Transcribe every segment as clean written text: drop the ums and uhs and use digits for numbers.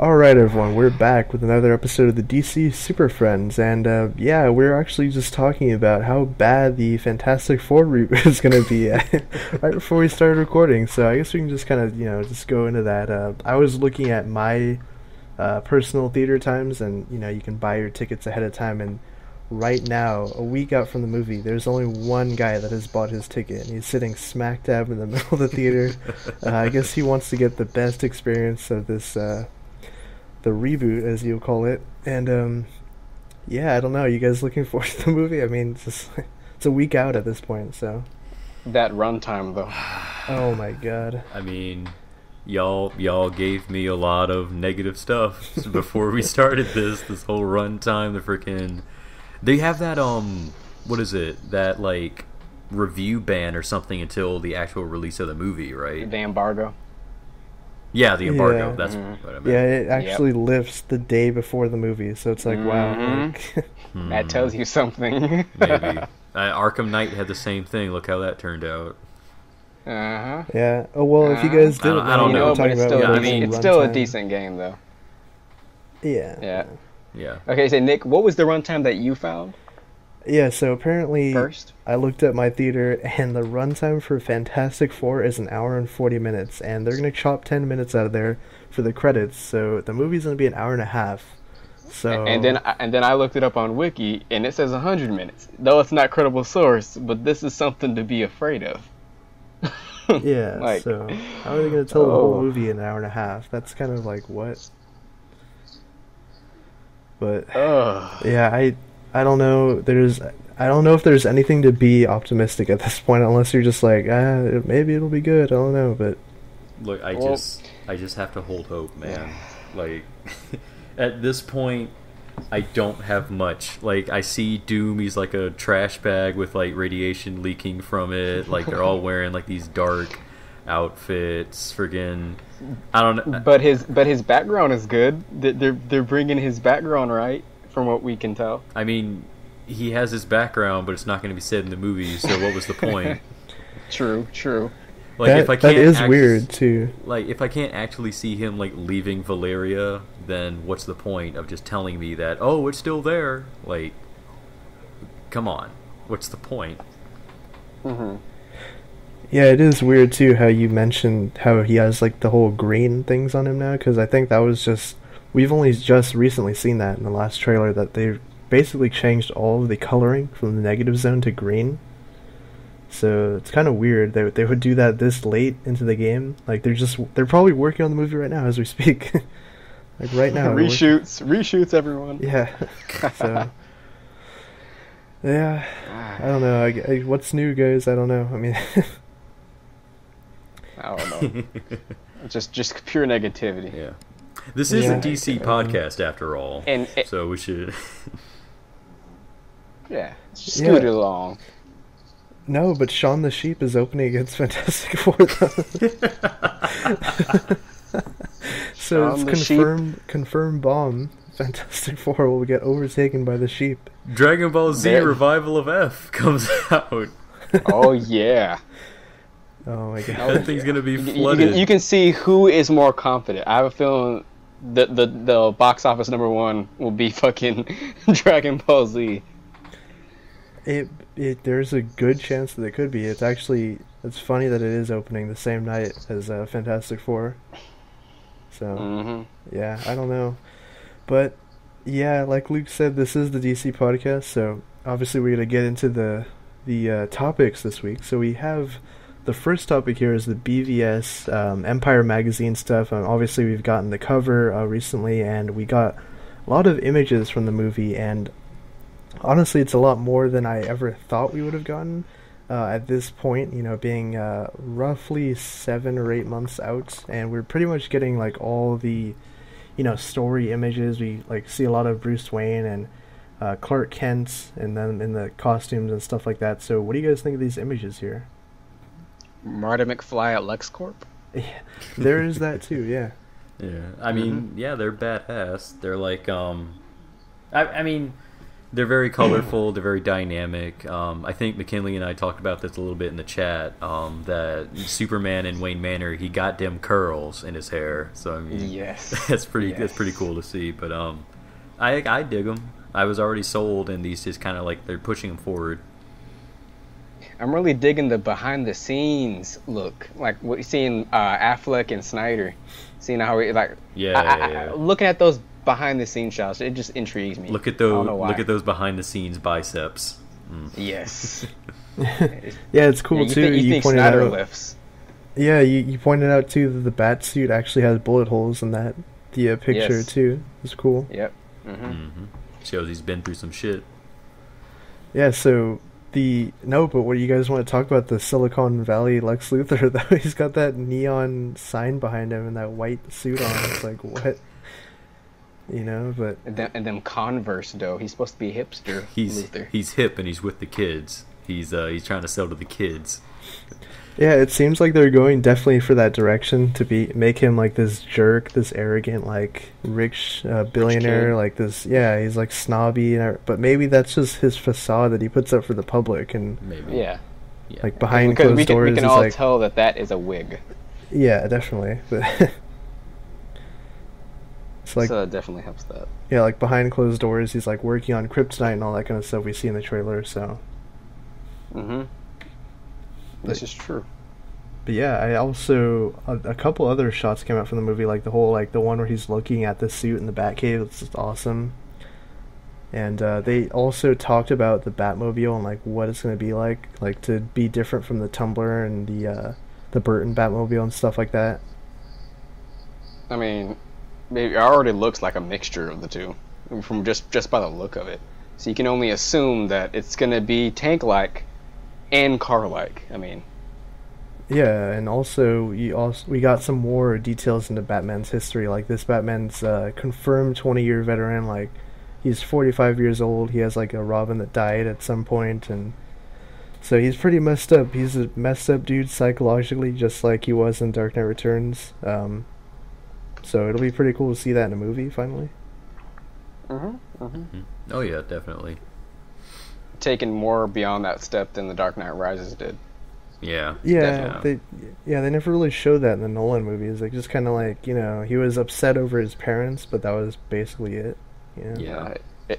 Alright everyone, we're back with another episode of the DC Superfriends, and yeah, we're actually just talking about how bad the Fantastic Four reboot is going to be right before we started recording, so I guess we can just kind of, just go into that. I was looking at my personal theater times, and, you can buy your tickets ahead of time, and right now, a week out from the movie, there's only one guy that has bought his ticket, and he's sitting smack dab in the middle of the theater. I guess he wants to get the best experience of this, the reboot, as you'll call it, and yeah, I don't know. You guys looking forward to the movie? I mean, it's a week out at this point, so. That runtime, though. Oh my god. I mean, y'all gave me a lot of negative stuff before we started this whole runtime. The freaking, they have that what is it? That like review ban or something until the actual release of the movie, right? The embargo. Yeah, the embargo. Yeah. That's what I meant. Yeah, it actually lifts the day before the movie, so it's like, wow. Like, that tells you something. Maybe. Arkham Knight had the same thing. Look how that turned out. Uh-huh. Yeah. Oh, well, if you guys didn't I don't know, but it's about still a decent game, though. Yeah. Yeah. Okay, so Nick, what was the runtime that you found? Yeah, so apparently First? I looked at my theater, and the runtime for Fantastic Four is an hour and 40 minutes, and they're going to chop 10 minutes out of there for the credits, so the movie's going to be an hour and a half. So And then I looked it up on Wiki, and it says 100 minutes. Though it's not credible source, but this is something to be afraid of. Yeah, so how are they going to tell the whole movie in an hour and a half? That's kind of like, what? But, yeah, I don't know. I don't know if there's anything to be optimistic at this point, unless you're just like, maybe it'll be good. I don't know, but look, I just have to hold hope, man. Like, at this point, I don't have much. Like, I see Doom. He's like a trash bag with like radiation leaking from it. Like, they're all wearing like these dark outfits. Friggin', I don't know. But his background is good. They're bringing his background right. From what we can tell. I mean, he has his background, but it's not going to be said in the movie, so what was the point? True. Like, that is weird, too. Like, if I can't actually see him, like, leaving Valeria, then what's the point of just telling me that, oh, it's still there? Like, come on. What's the point? Mm-hmm. Yeah, it is weird, too, how you mentioned how he has, like, the whole green things on him now, because I think that was just... We've only just recently seen that in the last trailer, that they basically changed all of the coloring from the negative zone to green. So it's kind of weird that they would do that this late into the game. Like, they're probably working on the movie right now as we speak. Like, right now. Reshoots, everyone. Yeah. So, yeah. I don't know. What's new, guys? I don't know. I mean... I don't know. just pure negativity. Yeah. This is a DC podcast, after all, so we should... Yeah, just scoot it along. No, but Shaun the Sheep is opening against Fantastic Four, though. So it's confirmed bomb. Fantastic Four will get overtaken by the sheep. Dragon Ball Z Revival of F comes out. Oh, yeah. Oh my god. That thing's gonna be flooded. You can see who is more confident. I have a feeling the box office #1 will be fucking Dragon Ball Z. There's a good chance that it could be. It's funny that it is opening the same night as Fantastic Four. So yeah, I don't know, but yeah, like Luke said, this is the DC podcast, so obviously we're gonna get into the topics this week. So we have. The first topic here is the BvS Empire magazine stuff. Obviously, we've gotten the cover recently, and we got a lot of images from the movie, and honestly, it's a lot more than I ever thought we would have gotten at this point, being roughly 7 or 8 months out, and we're pretty much getting, like, all the, story images. We, like, see a lot of Bruce Wayne and Clark Kent, and then in the costumes and stuff like that. So what do you guys think of these images here? Marty McFly at LexCorp? Yeah, there is that too, yeah. Yeah, I mean, yeah, they're badass. They're like, I mean, They're very colorful. They're very dynamic. I think Mckinnley and I talked about this a little bit in the chat. That Superman in Wayne Manor, he got them curls in his hair. So I mean, yes, that's pretty cool to see. But I dig them. I was already sold, and these just kind of like they're pushing them forward. I'm really digging the behind the scenes look, like what you see in Affleck and Snyder. Seeing how we like, looking at those behind the scenes shots, it just intrigues me. Look at those. Look at those behind the scenes biceps. Yes. Yeah, it's cool too. You think pointed Snyder out, lifts. Yeah, you pointed out too that the bat suit actually has bullet holes in that picture too. It's cool. Yep. Shows he's been through some shit. Yeah. So but what do you guys want to talk about? The Silicon Valley Lex Luthor though. He's got that neon sign behind him and that white suit on. It's like what? You know, but and them Converse though. He's supposed to be a hipster. Luthor. He's hip and he's with the kids. He's trying to sell to the kids. Yeah, it seems like they're going definitely for that direction to make him like this jerk, this arrogant, like rich billionaire, like this. Yeah, he's like snobby, but maybe that's just his facade that he puts up for the public, and maybe like behind closed doors. We can all tell that is a wig. Yeah, definitely. But it's like, so that definitely helps that. Yeah, like behind closed doors, he's like working on kryptonite and all that kind of stuff we see in the trailer. So. This is true. But yeah, I also a couple other shots came out from the movie, like the whole the one where he's looking at the suit in the Batcave. It's just awesome. And they also talked about the Batmobile and like what it's going to be like to be different from the Tumbler and the Burton Batmobile and stuff like that. I mean, maybe it already looks like a mixture of the two, from just by the look of it. So you can only assume that it's going to be tank-like and car-like. I mean, yeah, and also we got some more details into Batman's history. Like this Batman's confirmed 20-year veteran. Like he's 45 years old. He has like a Robin that died at some point, and so he's pretty messed up. He's a messed up dude psychologically, just like he was in Dark Knight Returns. So it'll be pretty cool to see that in a movie finally. Oh yeah, definitely. Taken more beyond that step than The Dark Knight Rises did. Yeah, they never really showed that in the Nolan movies. Like just kind of like, you know, he was upset over his parents, but that was basically it. You know? Yeah,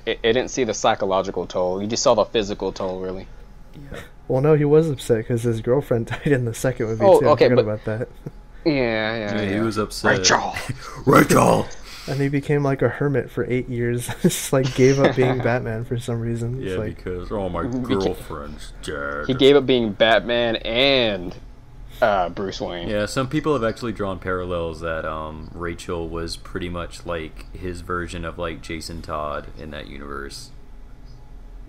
it didn't see the psychological toll. You just saw the physical toll, really. Yeah. Well, no, he was upset because his girlfriend died in the second movie too. Okay, I forgot about that. Yeah, he was upset. Rachel. And he became like a hermit for 8 years. Just like gave up being Batman for some reason. Yeah, like, because my girlfriend's dead. He gave up being Batman and Bruce Wayne. Yeah, some people have actually drawn parallels that Rachel was pretty much like his version of like Jason Todd in that universe.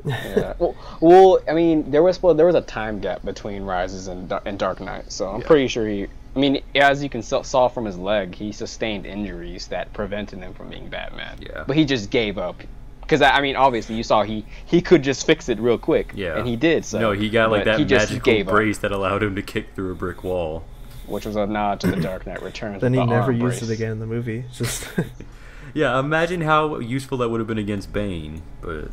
Yeah. Well, I mean, there was a time gap between Rises and Dark Knight, so I'm pretty sure he. I mean, as you can saw from his leg, he sustained injuries that prevented him from being Batman. Yeah. But he just gave up. Because, I mean, obviously, you saw he could just fix it real quick. Yeah. And he did, so. No, he got like that magical brace that allowed him to kick through a brick wall. Which was a nod to The Dark Knight Returns. Then he never used it again in the movie. Just yeah, imagine how useful that would have been against Bane, but...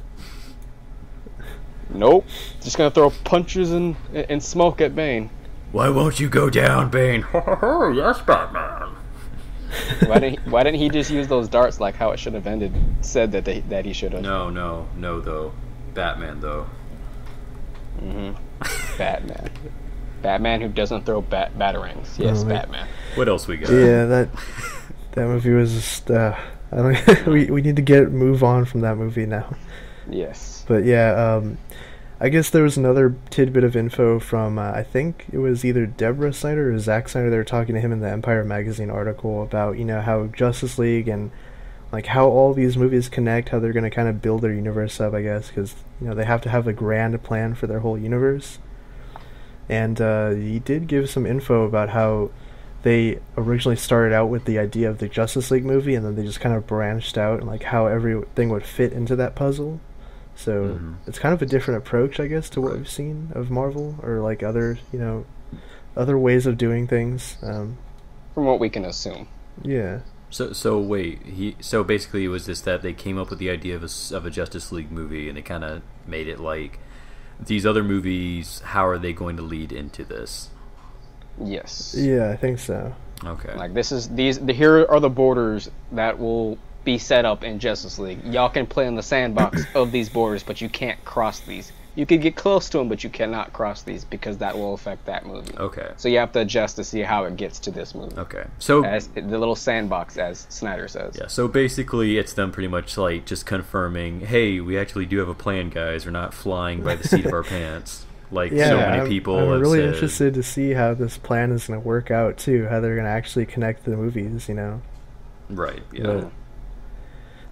Nope. Just gonna throw punches and smoke at Bane. Why won't you go down, Bane? Yes, Batman. Why didn't he just use those darts like how it should have ended? Said that he should have. No, though. Batman, though. Batman who doesn't throw batarangs. Yes, Batman. What else we got? Yeah, that movie was just. I don't. we need to move on from that movie now. Yes. But yeah, I guess there was another tidbit of info from, I think it was either Deborah Snyder or Zack Snyder. They were talking to him in the Empire magazine article about, you know, how Justice League and, like, how all these movies connect, how they're going to kind of build their universe up, I guess, because, you know, they have to have a grand plan for their whole universe. And he did give some info about how they originally started out with the idea of the Justice League movie, and then they just kind of branched out, and, like, how everything would fit into that puzzle. So it's kind of a different approach, I guess, to what we've seen of Marvel, or like other ways of doing things. From what we can assume. Yeah. So wait, so basically it was just that they came up with the idea of a Justice League movie, and they kind of made it like these other movies. How are they going to lead into this? Yes. Yeah, I think so. Okay. Like here are the borders that will be set up in Justice League. Y'all can play in the sandbox of these borders, but you can't cross these. You can get close to them, but you cannot cross these because that will affect that movie. Okay. So you have to adjust to see how it gets to this movie. Okay. So as the little sandbox, as Snyder says. Yeah. So basically, it's them pretty much like just confirming, hey, we actually do have a plan, guys. We're not flying by the seat of our pants. Like so many people I'm have really said. interested to see how this plan is going to work out too. How they're going to actually connect the movies, you know. Right. Yeah. But,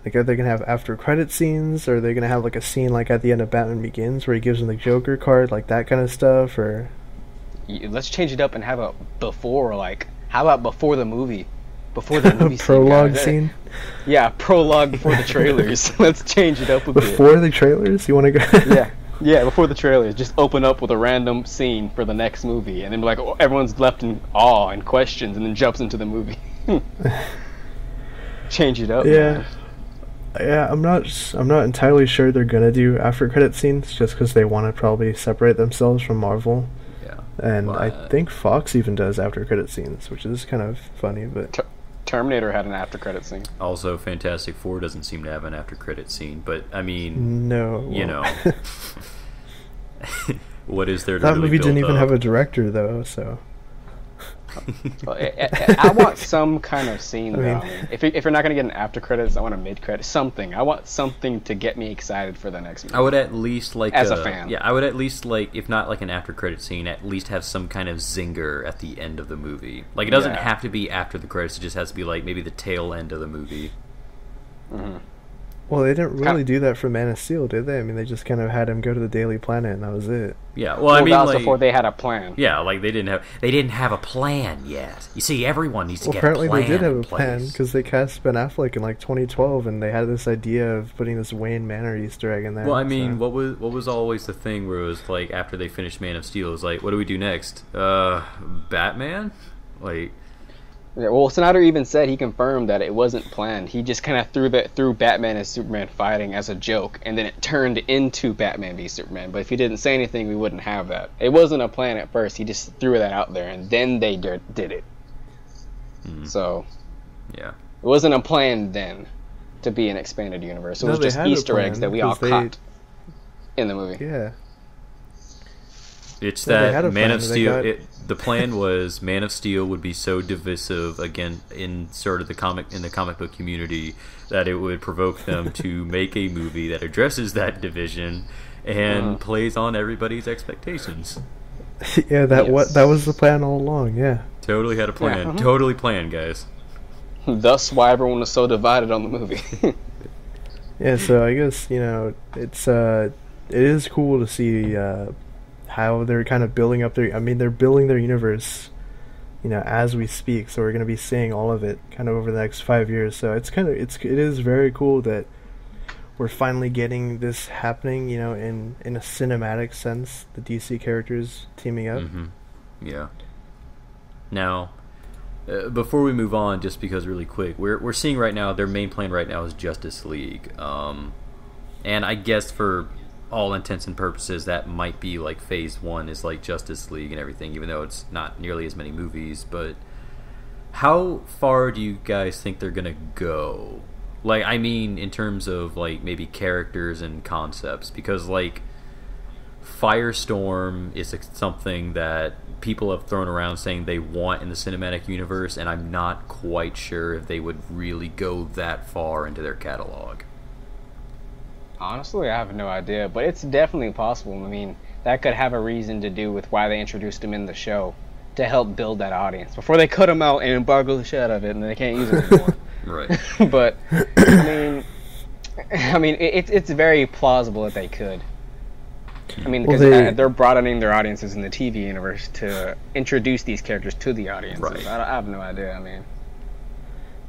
like, are they going to have after credit scenes? Or are they going to have like a scene like at the end of Batman Begins where he gives them the Joker card, like that kind of stuff? Or let's change it up and have a before. Like, how about before the movie? Before the movie prologue scene. Yeah, prologue before the trailers. Let's change it up a bit. Before the trailers, you want to go? Yeah, before the trailers, just open up with a random scene for the next movie, and then be like, oh, everyone's left in awe and questions, and then jumps into the movie. Change it up. Yeah. Man. Yeah, I'm not entirely sure they're gonna do after credit scenes, just because they want to probably separate themselves from Marvel. Yeah. And I think Fox even does after credit scenes, which is kind of funny. But Terminator had an after credit scene. Also, Fantastic Four doesn't seem to have an after credit scene, but I mean, no, you know, what is there to that really movie build didn't even up? have a director though, so. Well, I want some kind of scene. I mean, if you're not gonna get an after credits, I want a mid credit, something. I want something to get me excited for the next movie. I would at least like as a fan. Yeah, I would at least like, if not like an after credit scene, at least have some kind of zinger at the end of the movie. Like it doesn't have to be after the credits; it just has to be like maybe the tail end of the movie. Mm-hmm. Well, they didn't really do that for Man of Steel, did they? I mean, they just kind of had him go to the Daily Planet, and that was it. Yeah, well I mean, that was like, before they had a plan. Yeah, like they didn't have a plan yet. You see, everyone needs to get a plan. Apparently, they did have a plan because they cast Ben Affleck in like 2012, and they had this idea of putting this Wayne Manor Easter egg in there. Well, I mean, what was always the thing where it was like after they finished Man of Steel, it was like, what do we do next? Batman? Like. Yeah, well, Snyder even said he confirmed that it wasn't planned. He just kind of threw Batman and Superman fighting as a joke, and then it turned into Batman v Superman. But if he didn't say anything, we wouldn't have that. It wasn't a plan at first. He just threw that out there, and then they did it. Mm-hmm. So, yeah, it wasn't a plan then to be an expanded universe. It was just Easter eggs that we all caught in the movie. Yeah. It's that Man of Steel. The plan was Man of Steel would be so divisive again in sort of the comic book community that it would provoke them to make a movie that addresses that division and plays on everybody's expectations. Yeah, that was the plan all along. Yeah, totally had a plan. Yeah, totally planned, guys. Thus, why everyone was so divided on the movie. Yeah, so I guess it is cool to see. How they're kind of building up they're building their universe, as we speak. So we're going to be seeing all of it kind of over the next 5 years. So it is very cool that we're finally getting this happening, in a cinematic sense, the DC characters teaming up. Mm-hmm. Yeah. Now, before we move on, just because really quick, we're seeing right now, their main plan right now is Justice League. And I guess for all intents and purposes, that might be like phase 1 is like Justice League and everything, even though it's not nearly as many movies. But how far do you guys think they're gonna go? Like, I mean, in terms of like maybe characters and concepts, because like Firestorm is something that people have thrown around saying they want in the cinematic universe, and I'm not quite sure if they would really go that far into their catalog. Honestly, I have no idea, but it's definitely possible. I mean, that could have a reason to do with why they introduced him in the show, to help build that audience before they cut him out and embargo the shit out of it, and they can't use it anymore. Right. But I mean, it's very plausible that they could. I mean, because they're broadening their audiences in the TV universe to introduce these characters to the audiences. Right. I have no idea. I mean,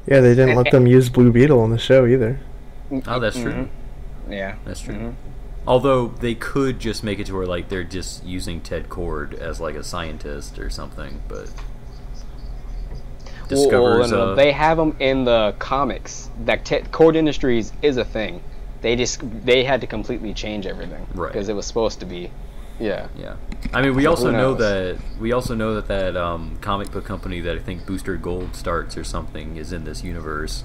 yeah, they didn't let them use Blue Beetle on the show either. Oh, that's true. Yeah, that's true. Although they could just make it to where like they're just using Ted Kord as like a scientist or something, but discovers. They have them in the comics. That Cord Industries is a thing. They had to completely change everything, right? Because it was supposed to be, yeah. I mean, we also know that comic book company that I think Booster Gold starts or something is in this universe.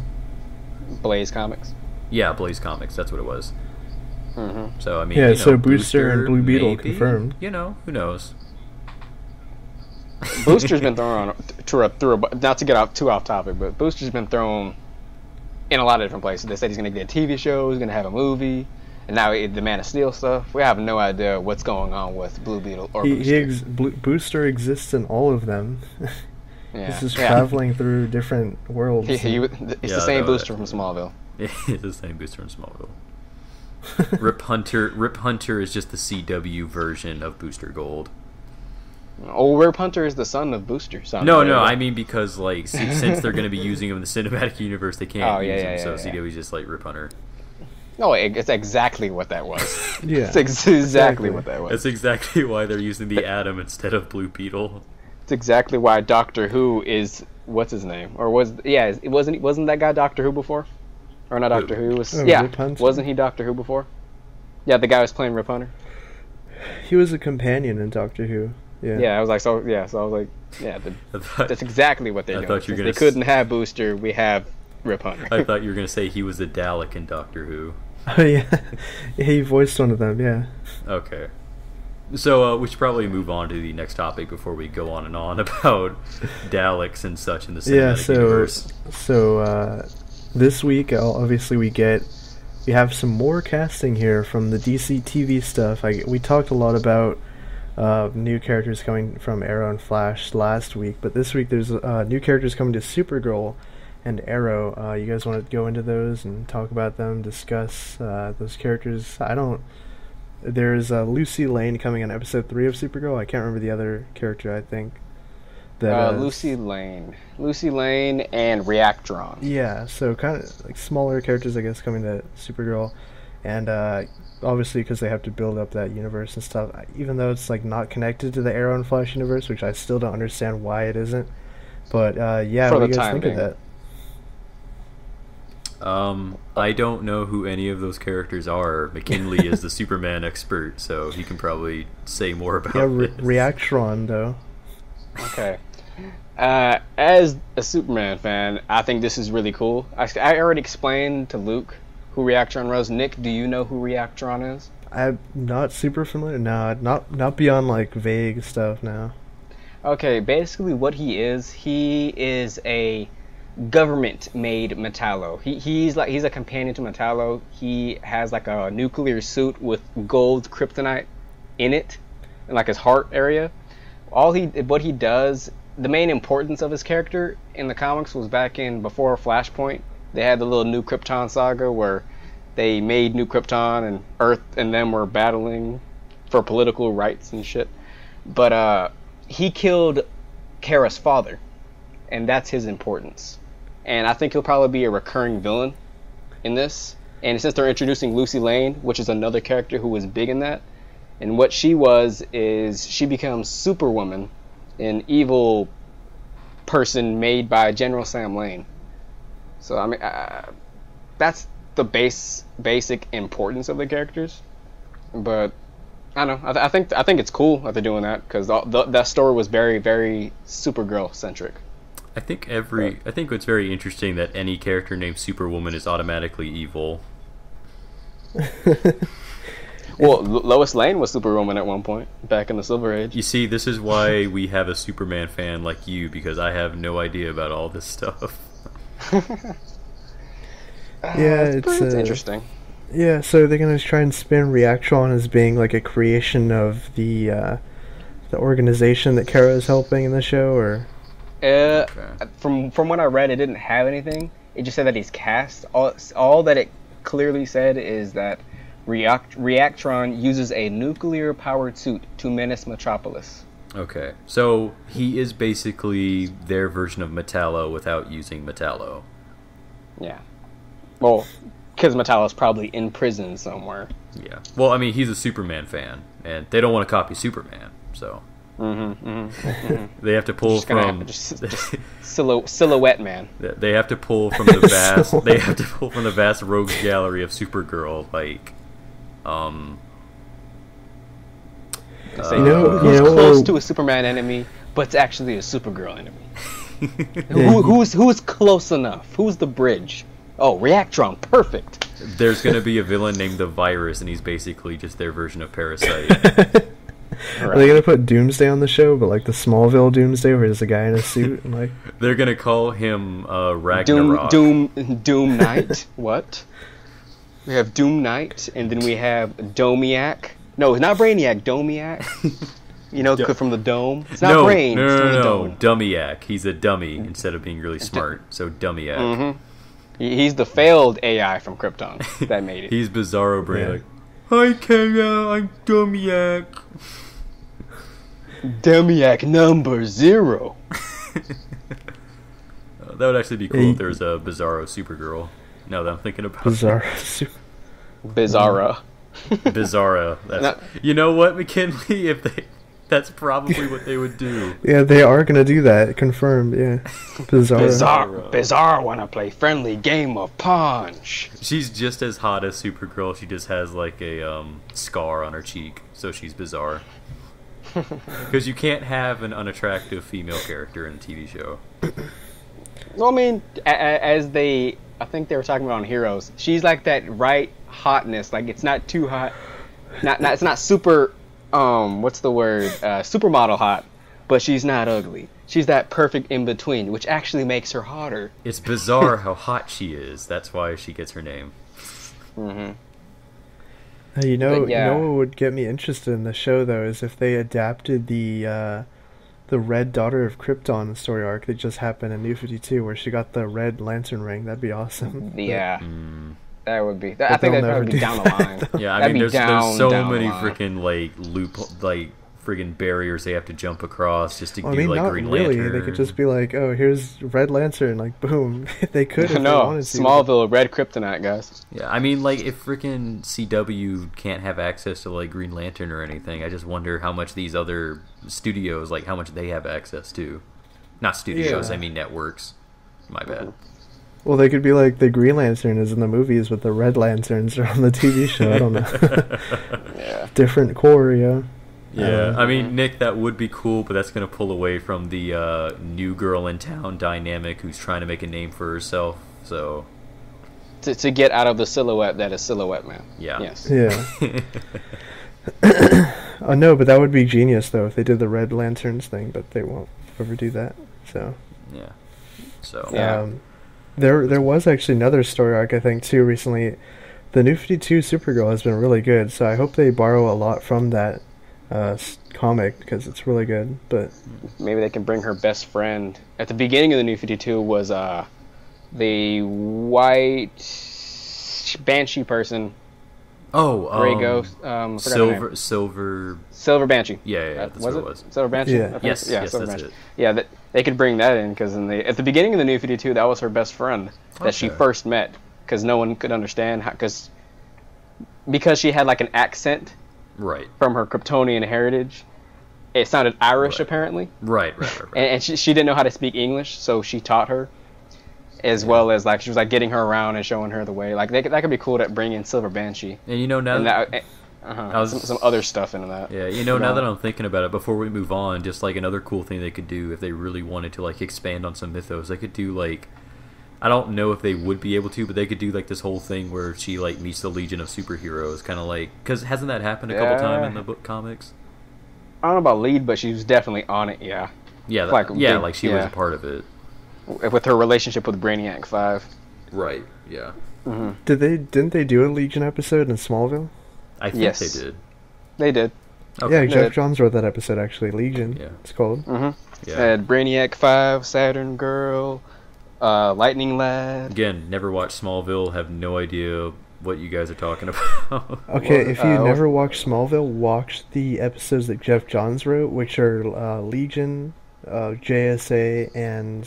Blaze Comics. Yeah, Blaze Comics. That's what it was. Mm-hmm. So I mean, yeah. So Booster and Blue Beetle maybe, confirmed. You know, who knows? Booster's been thrown through not to get too off topic, but Booster's been thrown in a lot of different places. They said he's going to get a TV show, he's going to have a movie, and now the Man of Steel stuff. We have no idea what's going on with Blue Beetle or Booster. Booster exists in all of them. He's just traveling through different worlds. It's the same Booster from Smallville. It's the same Booster from Smallville. Rip Hunter is just the CW version of Booster Gold. Oh, Rip Hunter is the son of Booster. No, I mean because like since they're going to be using him in the cinematic universe, they can't use him. So CW's just like Rip Hunter. No, it's exactly what that was. Yeah, it's exactly what that was. That's exactly why they're using the Atom instead of Blue Beetle. It's exactly why Doctor Who is what's his name wasn't that guy Doctor Who before, or not Doctor Who wasn't he Doctor Who before? Yeah, the guy was playing Rip Hunter. He was a companion in Doctor Who. Yeah, I was like, so I was like, yeah, that's exactly what they're doing. Since they couldn't have Booster, we have Rip Hunter. I thought you were going to say he was a Dalek in Doctor Who. Oh, yeah. He voiced one of them, yeah. Okay. So we should probably move on to the next topic before we go on and on about Daleks and such in the cinematic universe. So this week, obviously, we have some more casting here from the DCTV stuff. We talked a lot about new characters coming from Arrow and Flash last week, but this week there's new characters coming to Supergirl and Arrow. You guys want to go into those and talk about them, discuss those characters? There's Lucy Lane coming in episode 3 of Supergirl. I can't remember the other character, I think. Lucy Lane and Reactron. Yeah, so kind of like smaller characters, I guess, coming to Supergirl. And obviously because they have to build up that universe and stuff, even though it's like not connected to the Arrow and Flash universe, which I still don't understand why it isn't. But yeah, what do you guys think of that? I don't know who any of those characters are. Mckinnley is the Superman expert, so he can probably say more about this. Reactron, though. Okay. As a Superman fan, I think this is really cool. I already explained to Luke who Reactron was. Nick, do you know who Reactron is? I'm not super familiar. No, not beyond like vague stuff now. Okay, basically what he is a government-made Metallo. He's a companion to Metallo. He has like a nuclear suit with gold kryptonite in it, in like his heart area. What he does, the main importance of his character in the comics was back in before Flashpoint. They had the little New Krypton saga where they made New Krypton and Earth and them were battling for political rights and shit. But he killed Kara's father, and that's his importance. And I think he'll probably be a recurring villain in this. And since they're introducing Lucy Lane, which is another character who was big in that, and what she was is she becomes Superwoman, an evil person made by General Sam Lane. So I mean, that's the basic importance of the characters. But I don't know. I think it's cool that they're doing that because that story was very, very Supergirl centric. I think it's very interesting that any character named Superwoman is automatically evil. Well, Lois Lane was Superwoman at one point back in the Silver Age. You see, this is why we have a Superman fan like you, because I have no idea about all this stuff. Yeah, it's interesting. Yeah, so they're gonna try and spin Reactron as being like a creation of the organization that Kara is helping in the show, or? From what I read, it didn't have anything. It just said that he's cast. All that it clearly said is that Reactron uses a nuclear-powered suit to menace Metropolis. Okay, so he is basically their version of Metallo without using Metallo. Yeah. Well, because Metallo's probably in prison somewhere. Yeah. Well, I mean, he's a Superman fan, and they don't want to copy Superman, so... They have to pull from... Just Silhouette Man. They have to pull from the vast. They have to pull from the vast rogues gallery of Supergirl, like, who's close to a Superman enemy, but it's actually a Supergirl enemy. Who's close enough? Who's the bridge? Oh, Reactron, perfect. There's gonna be a villain named the Virus, and he's basically just their version of Parasite. Are they gonna put Doomsday on the show, but like the Smallville Doomsday, where there's a guy in a suit and like they're gonna call him Ragnarok. Doom Knight. What? We have Doom Knight, and then we have Domiac. No, it's not Brainiac. Domiac. You know, from the dome. It's not brain. No. Dummiac. He's a dummy instead of being really smart. So Dummiac. Mm-hmm. He's the failed AI from Krypton that made it. He's Bizarro Brain. Like, hi, Kara, I'm Dummiac. Dummiac number 0. That would actually be cool if there was a Bizarro Supergirl. Now that I'm thinking about Bizarra. That's, you know what, McKinley? That's probably what they would do. Yeah, they are gonna do that. Confirmed. Yeah. Bizarre wanna play friendly game of punch. She's just as hot as Supergirl. She just has like a scar on her cheek, so she's bizarre. Because you can't have an unattractive female character in a TV show. Well, I mean, I think they were talking about on Heroes. She's like that right hotness. Like, it's not too hot. It's not super. What's the word? Supermodel hot, but she's not ugly. She's that perfect in between, which actually makes her hotter. It's bizarre how hot she is. That's why she gets her name. Mm-hmm. You know what would get me interested in the show though is if they adapted the Red Daughter of Krypton story arc that just happened in New 52, where she got the Red Lantern ring. That'd be awesome. Yeah, that would be. I think that'd probably be down the line. Yeah, I mean, there's so many freaking friggin' barriers they have to jump across just to do like Green Lantern. Really. They could just be like, oh, here's Red Lantern, like boom. They could if they wanted to. Smallville, Red Kryptonite, guys. Yeah, I mean, like, if freaking CW can't have access to like Green Lantern or anything, I just wonder how much these other studios, like, how much they have access to. Not studios, I mean networks. My bad. Well, they could be like the Green Lantern is in the movies, but the Red Lanterns are on the TV show. I don't know. Yeah. Different core, yeah. Yeah, I mean, Nick, that would be cool, but that's going to pull away from the new girl in town dynamic who's trying to make a name for herself, so... To get out of the silhouette that is Silhouette Man. Yeah. Yes. Yeah. Oh, no, but that would be genius, though, if they did the Red Lanterns thing, but they won't ever do that, so... Yeah. So... Yeah. There was actually another story arc, I think, too, recently. The New 52 Supergirl has been really good, so I hope they borrow a lot from that comic because it's really good. But maybe they can bring her best friend. At the beginning of the New 52 was the white banshee person. Oh, Gray Ghost. Silver Banshee. Yeah, that's what it was. Silver Banshee. Yeah. Yes, Silver that's Banshee. it. Yeah, they could bring that in because at the beginning of the New 52, that was her best friend that she first met because no one could understand how because she had like an accent. Right. From her Kryptonian heritage. It sounded Irish, apparently. Right. And she didn't know how to speak English, so she taught her. As well as, like, she was, like, getting her around and showing her the way. Like, that could be cool to bring in Silver Banshee. And, you know, now some other stuff into that. Yeah, you know, now that I'm thinking about it, before we move on, just, like, another cool thing they could do if they really wanted to, like, expand on some mythos, they could do, like... I don't know if they would be able to, but they could do like this whole thing where she like meets the Legion of Superheroes, kind of like, because hasn't that happened a couple times in the book comics? I don't know about lead, but she was definitely on it. Yeah. Yeah. Like she was a part of it with her relationship with Brainiac 5. Right. Yeah. Mm-hmm. Didn't they do a Legion episode in Smallville? I think they did. They did. Okay. Yeah, Jeff Johns wrote that episode actually. Legion. Yeah. It's called. Mm-hmm. Yeah. Had Brainiac 5, Saturn Girl. Lightning Lad. Again, never watched Smallville, have no idea what you guys are talking about. Okay, if you never watched Smallville, watch the episodes that Jeff Johns wrote, which are Legion, JSA, and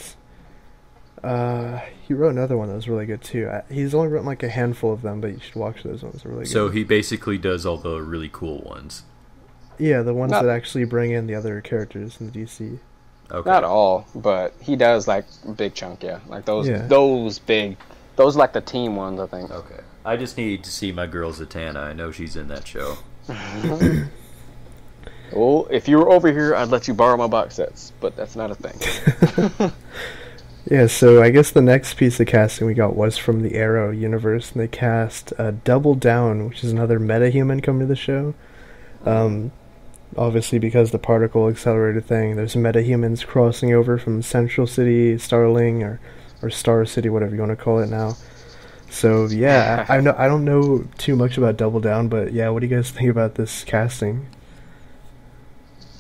he wrote another one that was really good too. He's only written like a handful of them, but you should watch those ones. They're really good. So he basically does all the really cool ones. Yeah, the ones that actually bring in the other characters in the DC. Okay. Not all, but he does like a big chunk. Yeah, like those big. Those are like the team ones, I think. Okay. I just need to see my girl Zatanna. I know she's in that show. Well, if you were over here, I'd let you borrow my box sets, but that's not a thing. Yeah, so I guess the next piece of casting we got was from the Arrow universe, and they cast Double Down, which is another metahuman coming to the show. Obviously, because the particle accelerator thing, there's metahumans crossing over from Central City, Starling, or Star City, whatever you want to call it now. So yeah, I don't know too much about Double Down, but yeah, what do you guys think about this casting?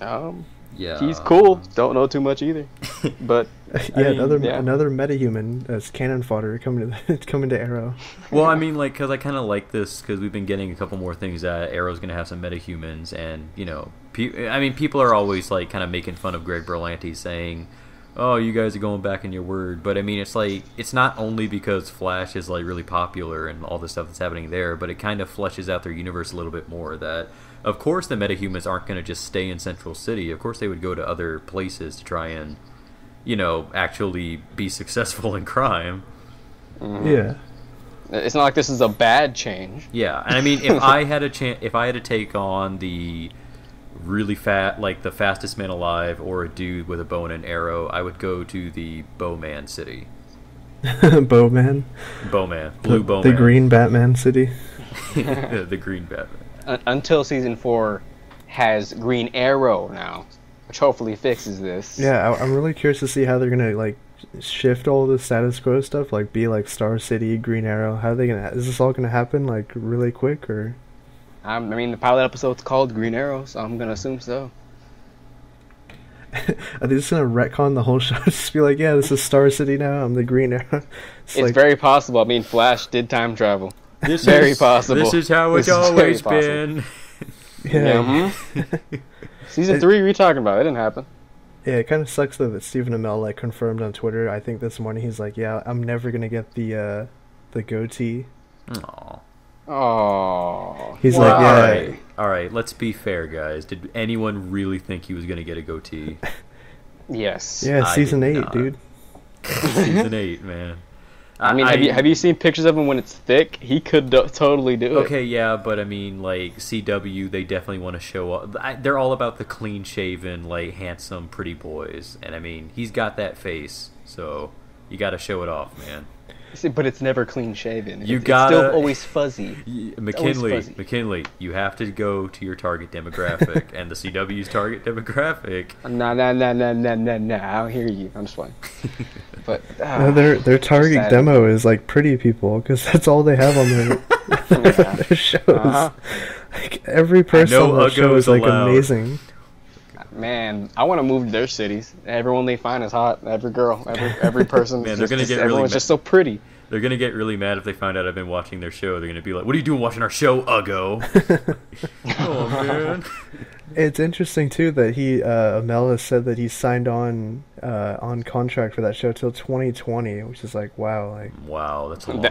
Yeah, he's cool. Don't know too much either, but yeah, another metahuman as cannon fodder coming to Arrow. Well, I mean, like, because I kind of like this because we've been getting a couple more things that Arrow's going to have some metahumans, and you know, people are always like kind of making fun of Greg Berlanti saying, "Oh, you guys are going back in your word," but I mean, it's like it's not only because Flash is like really popular and all the stuff that's happening there, but it kind of fleshes out their universe a little bit more. That of course the metahumans aren't going to just stay in Central City. Of course they would go to other places to try and, you know, actually be successful in crime. Mm-hmm. Yeah. It's not like this is a bad change. Yeah, and I mean, if I had to take on the really fat, like the fastest man alive, or a dude with a bow and an arrow, I would go to the Bowman City. Bowman, Blue Bowman, the Green Batman City. The Green Batman. Until season 4 has Green Arrow now, which hopefully fixes this. Yeah, I'm really curious to see how they're gonna like shift all the status quo stuff, like be like Star City, Green Arrow. How are they gonna? Is this all gonna happen like really quick or? I mean, the pilot episode's called Green Arrow, so I'm gonna assume so. Are they just gonna retcon the whole show? Just be like, yeah, this is Star City now. I'm the Green Arrow. It's like, very possible. I mean, Flash did time travel. This very possible. This is how it's always been. Yeah. Season 3, what are you talking about? It didn't happen. Yeah, it kind of sucks though that Stephen Amell like confirmed on Twitter. I think this morning he's like, yeah, I'm never gonna get the goatee. Aww. Oh. He's like, yeah. All right. Let's be fair, guys. Did anyone really think he was gonna get a goatee? Yes. Yeah, season 8, dude. Season 8, man. I mean, have you seen pictures of him when it's thick? He could totally do it. Okay, yeah, but I mean, like, CW, they definitely want to show up. They're all about the clean-shaven, like, handsome, pretty boys. And, I mean, he's got that face, so you got to show it off, man. See, but it's never clean-shaven. It's still always fuzzy. McKinley, you have to go to your target demographic, and the CW's target demographic. No, I don't hear you. I'm just playing. But no, their target demo is like pretty people because that's all they have on their shows. Like every person on the show is like amazing. Man, I want to move to their cities. Everyone they find is hot. Every girl, every person. Man, everyone's just so pretty. They're gonna get really mad if they find out I've been watching their show. They're gonna be like, "What are you doing watching our show, Uggo?" Oh man. It's interesting too that Amell has said that he signed on contract for that show till 2020, which is like wow, that's a long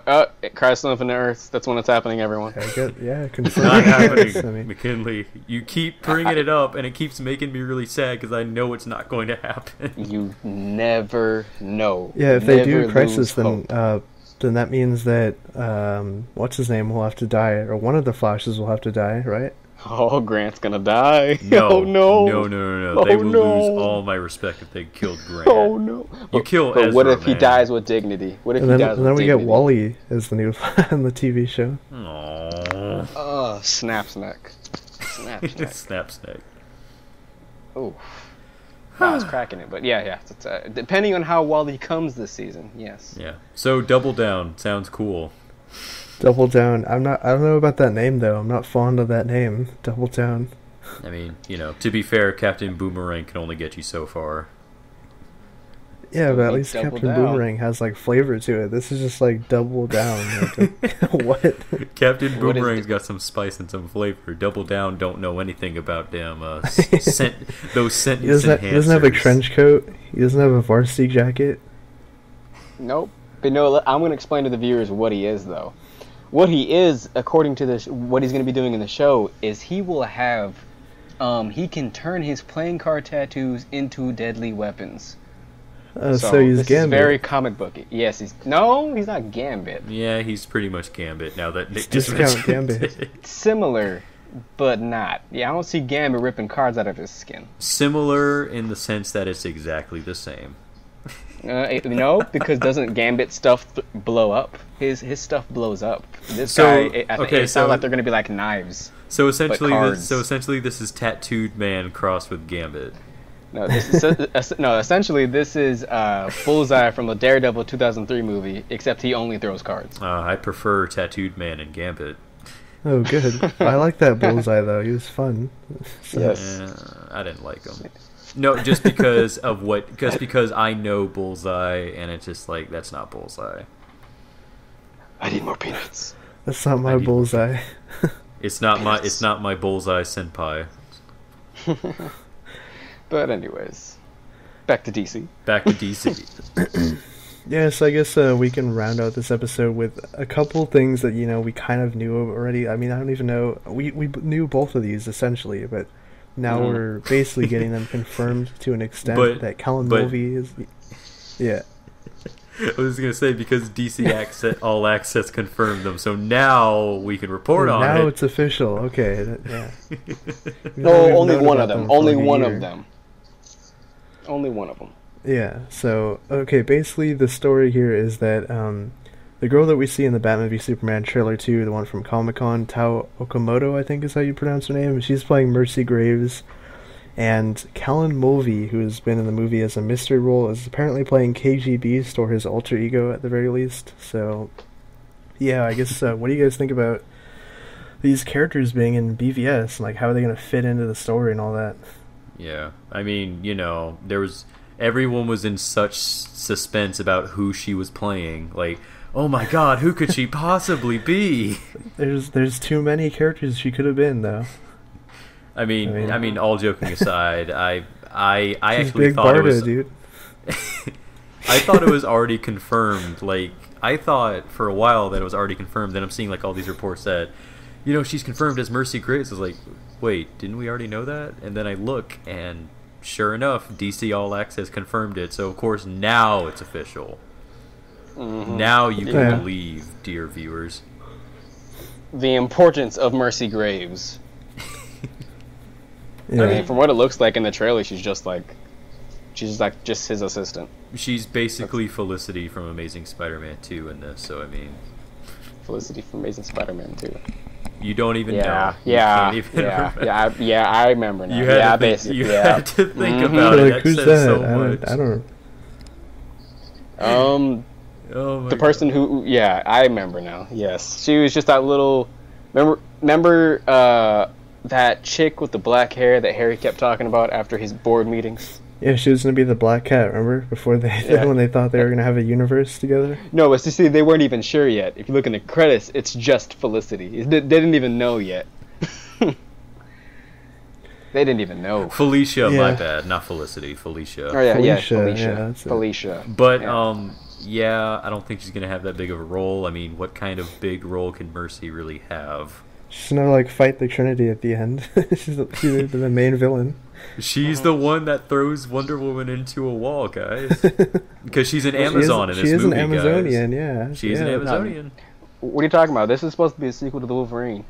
time. Crisis on Infinite Earths. That's when it's happening, everyone. Yeah, it's not happening, McKinley. You keep bringing it up, and it keeps making me really sad because I know it's not going to happen. You never know. Yeah, if they do Crisis, then that means that what's his name will have to die, or one of the Flashes will have to die, right? Oh, Grant's gonna die. No. Oh, no. No. They would lose all my respect if they killed Grant. Oh, no. You kill Ezra, Ezra, what if he man. dies with dignity? What if he dies with dignity? And then we get Wally as the new on the TV show. Aww. Oh, Snap's neck. Snap's neck. Oh. I was cracking it, but yeah. It's, depending on how Wally comes this season, yes. Yeah. So Double Down sounds cool. Double Down. I don't know about that name though. I'm not fond of that name. Double Down. I mean, to be fair, Captain Boomerang can only get you so far. Yeah, but at least Captain Boomerang has like flavor to it. This is just like Double Down. What? Captain Boomerang's got some spice and some flavor. Double Down don't know anything about damn those sentence enhancers. He doesn't have a trench coat. He doesn't have a varsity jacket. Nope. But no, I'm going to explain to the viewers what he is, though. What he is, according to what he's going to be doing in the show, is he will have he can turn his playing card tattoos into deadly weapons. So he's this Gambit. Is very comic booky. Yes, he's not Gambit. Yeah, he's pretty much Gambit now that Nick just mentioned Gambit. it. Similar, but not. Yeah, I don't see Gambit ripping cards out of his skin. Similar in the sense that it's exactly the same. No, because doesn't Gambit stuff blow up? His stuff blows up. This So, guy, okay, it sounds like they're going to be like knives. So essentially, cards. this is Tattooed Man crossed with Gambit. No, essentially this is Bullseye from the Daredevil 2003 movie, except he only throws cards. I prefer Tattooed Man and Gambit. Oh, good. I like that Bullseye though. He was fun. So. Yes. I didn't like him. No, just because of what? Just because I know Bullseye, and it's just like that's not Bullseye. I need more peanuts. That's not my Bullseye. It's not my Bullseye senpai. But anyways, back to DC. Back to DC. Yeah, so I guess we can round out this episode with a couple things that we kind of knew already. I mean, I don't even know. We knew both of these essentially, but now we're basically getting them confirmed to an extent that Kellen Mulvey is. Yeah. I was gonna say because DC All Access confirmed them, so now we can report on it. Now it's official. Okay. Yeah. No, only one of them. Only one of them. Only one of them. Yeah, so, okay, basically the story here is that the girl that we see in the Batman v Superman trailer 2, the one from Comic-Con, Tao Okamoto, I think is how you pronounce her name, she's playing Mercy Graves, and Kellen Mulvey, who has been in the movie as a mystery role, is apparently playing KG Beast, or his alter ego at the very least, so, yeah, I guess, what do you guys think about these characters being in BvS, like, how are they going to fit into the story and all that? Yeah, I mean, everyone was in such suspense about who she was playing. Like, oh my god, who could she possibly be? There's too many characters she could have been, though. I mean, all joking aside, I actually big thought Barda, it was. Dude. I thought it was already confirmed. Like, I thought for a while that it was already confirmed. Then I'm seeing like all these reports that, she's confirmed as Mercy Graves. I was like, wait, didn't we already know that? And then I look, and sure enough, DC All Access confirmed it. So, of course, now it's official. Mm-hmm. Now you can believe, dear viewers. The importance of Mercy Graves. Yeah. I mean, from what it looks like in the trailer, she's just his assistant. She's basically Felicity from Amazing Spider-Man 2 in this, so I mean... Felicity from Amazing Spider-Man 2. You don't even know. Yeah, I remember now. You had to think about it. Like, who's says that? So much. I don't. Oh the person who, I remember now. Yes, she was just that little. Remember that chick with the black hair that Harry kept talking about after his board meetings? Yeah, she was gonna be the Black Cat. Remember before when they thought they were gonna have a universe together? No, it's to see they weren't even sure yet. If you look in the credits, it's just Felicity. They didn't even know yet. They didn't even know. Felicia, my bad, not Felicity. Felicia. Oh yeah, Felicia. Yeah, Felicia. But I don't think she's gonna have that big of a role. I mean, what kind of big role can Mercy really have? She's gonna like fight the Trinity at the end. she's the main villain. She's the one that throws Wonder Woman into a wall, guys. Because she's an Amazon in this movie, She is an Amazonian, guys. yeah. She's an Amazonian. What are you talking about? This is supposed to be a sequel to the Wolverine.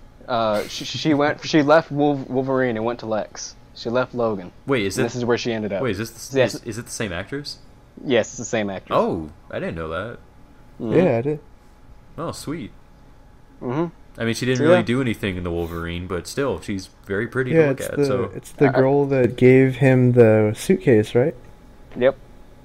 She left Wolverine and went to Lex. She left Logan. Wait, this is where she ended up. Wait, is it the same actress? Yes, it's the same actress. Oh, I didn't know that. Mm-hmm. Yeah, I did. Oh, sweet. Mm-hmm. I mean, she didn't really do anything in the Wolverine, but still, she's very pretty to look at. It's the girl that gave him the suitcase, right? Yep.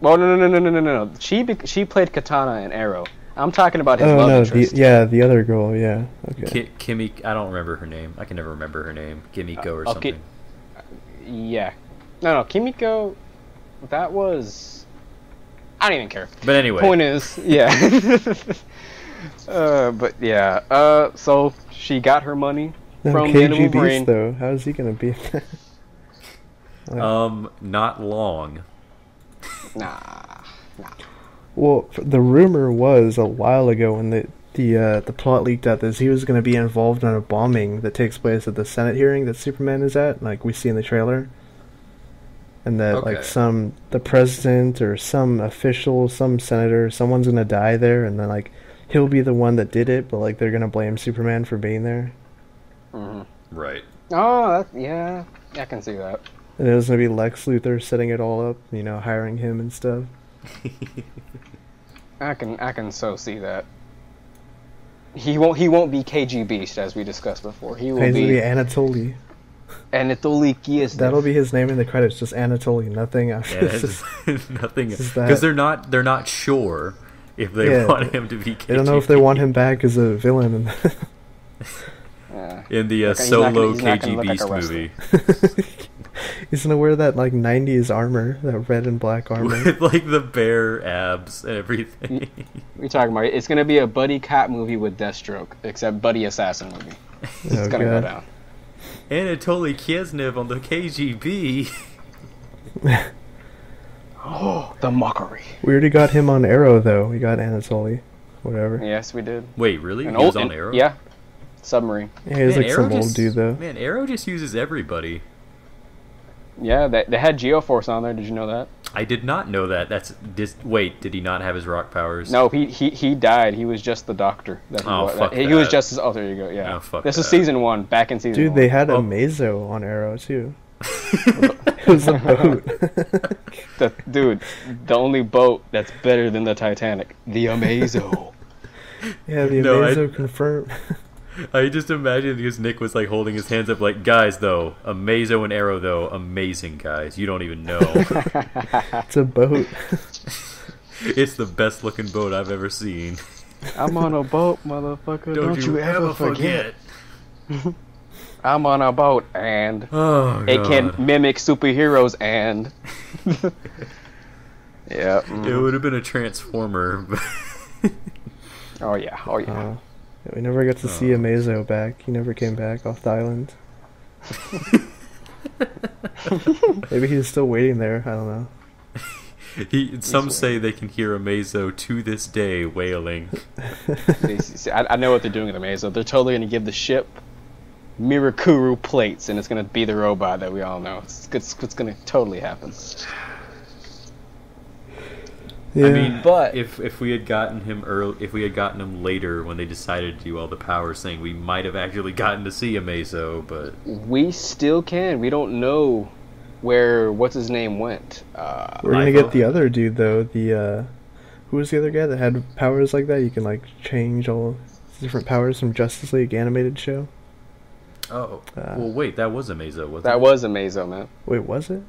Well, no. She played Katana in Arrow. I'm talking about his love interest. The other girl, yeah. Okay. Kimmy, I don't remember her name. I can never remember her name. Kimiko or something. Yeah. No, Kimiko, that was... I don't even care. But anyway. Point is, yeah. So she got her money from KG Beast, though. How is he gonna be? Not long. Nah. Well, the rumor was a while ago when the plot leaked out that he was going to be involved in a bombing that takes place at the Senate hearing that Superman is at, like we see in the trailer. And that like the president or some official, some senator, someone's going to die there, and then like he'll be the one that did it, but like they're going to blame Superman for being there. Right. Oh, yeah, I can see that. And it was going to be Lex Luthor setting it all up, you know, hiring him and stuff. I can so see that. He won't be KG Beast, as we discussed before. He's going to be Anatoly. Anatoly Kiesnev. That'll be his name in the credits, just Anatoly, nothing after. Yeah, nothing, because they're not sure if they want him to be KG. They don't know if they want him back as a villain in the solo KG Beast movie. He's gonna wear that like 90s armor, that red and black armor. With like the bare abs and everything. We're talking about it's gonna be a buddy cop movie with Deathstroke, except buddy assassin movie. It's gonna go down. Anatoly Kiesnev on the KGB. Oh, the mockery. We already got him on Arrow, though. We got Anatoly. Whatever. Yes, we did. Wait, really? He was on Arrow? Yeah. Submarine. Yeah, he's like some old dude, though. Man, Arrow just uses everybody. Yeah, they had Geoforce on there. Did you know that? I did not know that. Wait, did he not have his rock powers? No, he died. He was just the Doctor. He was just his. Oh, there you go. Yeah. Oh, fuck this is season 1. Back in season 1. Dude, they had a Mazo on Arrow too. It was a boat. The only boat that's better than the Titanic, the Amazo. Yeah, the Amazo confirmed. I just imagine because Nick was like holding his hands up like, guys, though, Amazo and Arrow, though, amazing, guys. You don't even know. It's a boat. It's the best looking boat I've ever seen. I'm on a boat, motherfucker. Don't you ever forget. I'm on a boat, and it can mimic superheroes, and yeah, it would have been a Transformer. Oh yeah. We never got to see Amazo back. He never came back off the island. Maybe he's still waiting there. I don't know. Some say they can hear Amazo to this day wailing. I know what they're doing with Amazo. They're totally going to give the ship Mirakuru plates, and it's going to be the robot that we all know. It's going to totally happen. Yeah. I mean, but if we had gotten him later when they decided to do all the powers thing, we might have actually gotten to see Amazo, but we still can. We don't know where what's his name went. We're gonna get the other dude though. Who was the other guy that had powers like that? You can like change all different powers from Justice League animated show. Oh, well, wait, that was Amazo, wasn't it? That was Amazo, man. Wait, was it?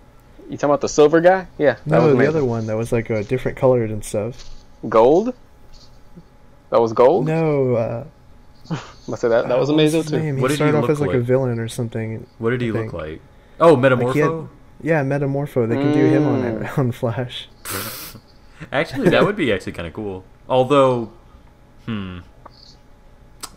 You talking about the silver guy? Yeah. No, the other one that was like different colored and stuff. Gold? That was gold? No. Must say that was Amazo too. He started off as like a villain or something. What did he look like? Oh, Metamorpho? Yeah, Metamorpho. They can do him on Flash. Actually, that would be kind of cool. Although,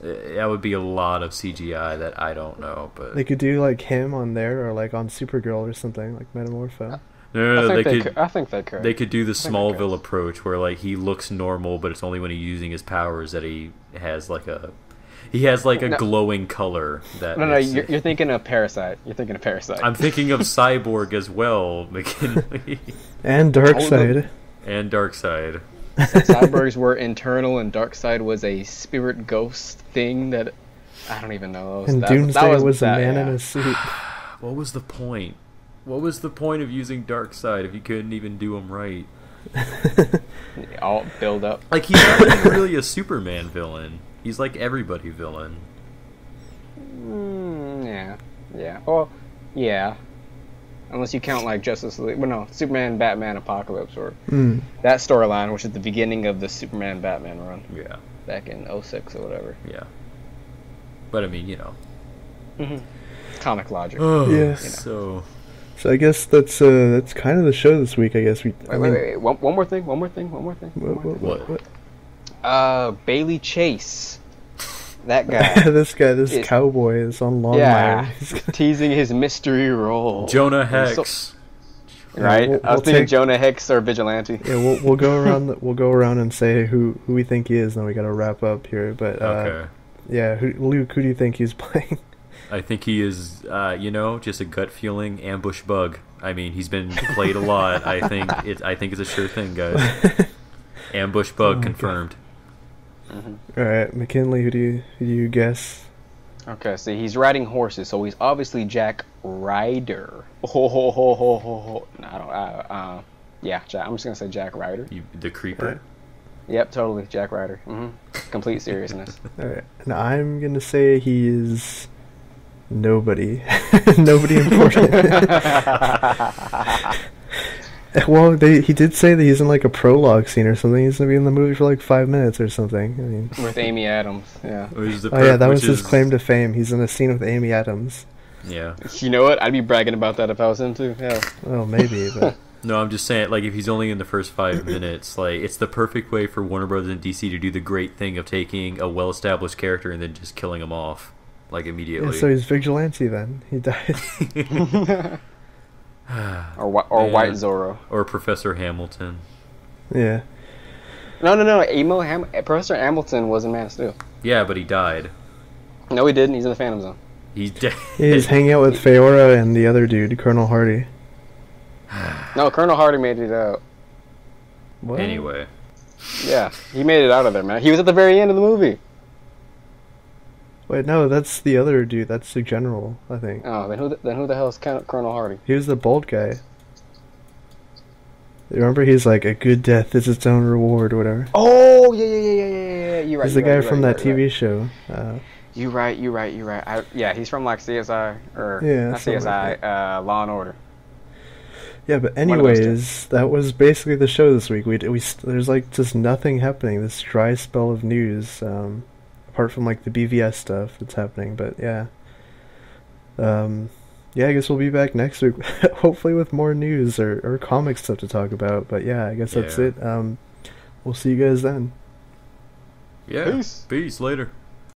that would be a lot of CGI that I don't know. But they could do like him on there, or like on Supergirl or something, like Metamorpho. No, I think they could. They could do the Smallville approach, where like he looks normal, but it's only when he's using his powers that he has like a glowing color. That no, you're thinking of Parasite. I'm thinking of Cyborg as well, McKinley. And Darkseid. And Darkseid. Cyborgs were internal, and Darkseid was a spirit ghost thing that I don't even know. And Doomsday was a man in a suit. What was the point? What was the point of using Darkseid if you couldn't even do him right? All build up. Like, he's not even really a Superman villain. He's like everybody villain. Yeah. Well, yeah. Unless you count like Justice League. Well, no, Superman, Batman, Apocalypse, or that storyline, which is the beginning of the Superman Batman run. Yeah. Back in 06 or whatever. Yeah. But I mean, you know. Comic logic. Oh, yes. You know. So I guess that's kind of the show this week. I guess Wait. One more thing. What? Bailey Chase. That guy. this cowboy is on Longmire. Yeah, teasing his mystery role. Jonah Hex. Right? I was thinking Jonah Hex or Vigilante. Yeah, we'll go around. We'll go around and say who we think he is. Then we got to wrap up here. But okay. Yeah, Luke, who do you think he's playing? I think he is, just a gut feeling ambush bug. I mean, he's been played a lot. I think it's a sure thing, guys. Ambush bug confirmed. Mm-hmm. All right, McKinley, who do you guess? Okay, so he's riding horses, so he's obviously Jack Ryder. Ho ho ho ho ho ho. No, I don't. Yeah, I'm just gonna say Jack Ryder. The creeper. Right. Yep, totally, Jack Ryder. Complete seriousness. All right, and I'm gonna say he is nobody. Nobody important. Well, he did say that he's in like a prologue scene or something. He's gonna be in the movie for like 5 minutes or something. I mean, with Amy Adams, yeah. That was his claim to fame. He's in a scene with Amy Adams. Yeah. You know what? I'd be bragging about that if I was him too. Yeah. Well, maybe, but. No, I'm just saying, like, if he's only in the first 5 minutes, like, it's the perfect way for Warner Brothers and DC to do the great thing of taking a well-established character and then just killing him off, like, immediately. Yeah, so he's Vigilante then. He died. or White Zorro. Or Professor Hamilton. Yeah. No. Professor Hamilton was in Man of Steel. Yeah, but he died. No, he didn't. He's in the Phantom Zone. He's dead. He's hanging out with Feora and the other dude, Colonel Hardy. No, Colonel Hardy made it out. What? Anyway. Yeah, he made it out of there, man. He was at the very end of the movie. Wait, no, that's the other dude. That's the general, I think. Oh, then who the hell is Colonel Hardy? He was the bald guy. Remember, he's like, a good death is its own reward, or whatever. Oh, yeah. You're right. He's the guy from that TV show. You're right. He's from like CSI or not CSI, like Law and Order. Yeah, but anyways, that was basically the show this week. There's like just nothing happening. This dry spell of news, apart from like the BvS stuff that's happening. But yeah, I guess we'll be back next week, hopefully with more news or comic stuff to talk about. But yeah, I guess that's it. We'll see you guys then. Yeah, peace later.